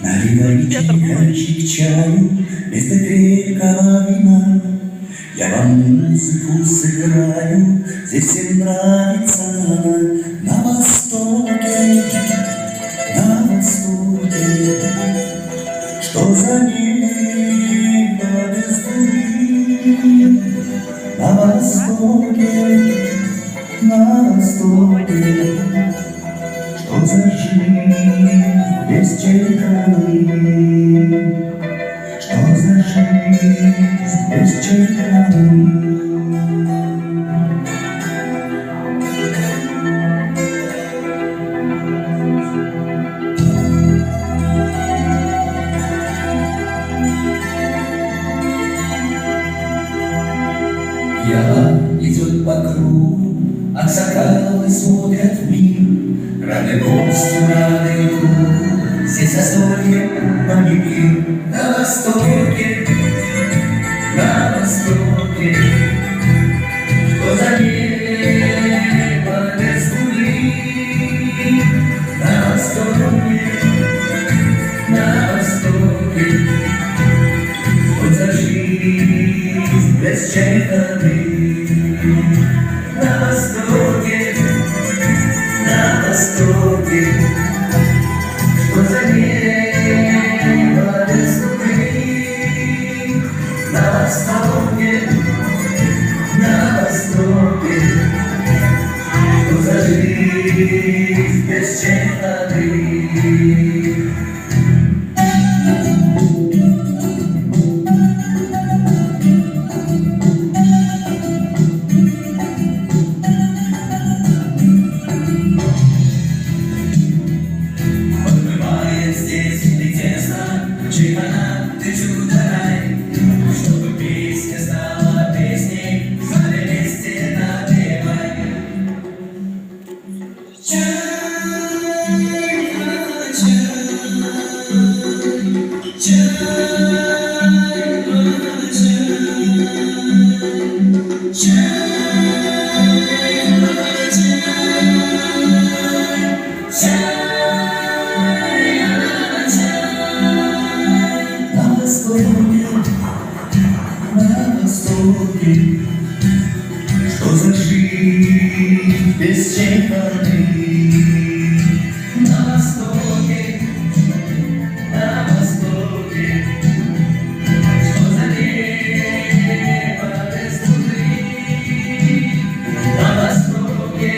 Наливайте ящик чаю вместо крепкого вина. Я вам музыку сыграю, здесь всем нравится она. На востоке, что за небо без бури. На востоке, что за жизнь без чайканы. Что за жизнь без чайканы. Идет по кругу, аксакалы смотрят в мир. Рады гостю, рады другу, все застолье помогли. На востоке, что за небо без бури. На востоке, что за жизнь без чайканы. На востоке, что за небо без бури. На востоке, что за жизнь без чайканы. Ты чудо-рай, чтобы песня стала песней, звали вместе напевай. На востоке, что за жизнь без чайканы. На востоке, что за небо без бури. На востоке,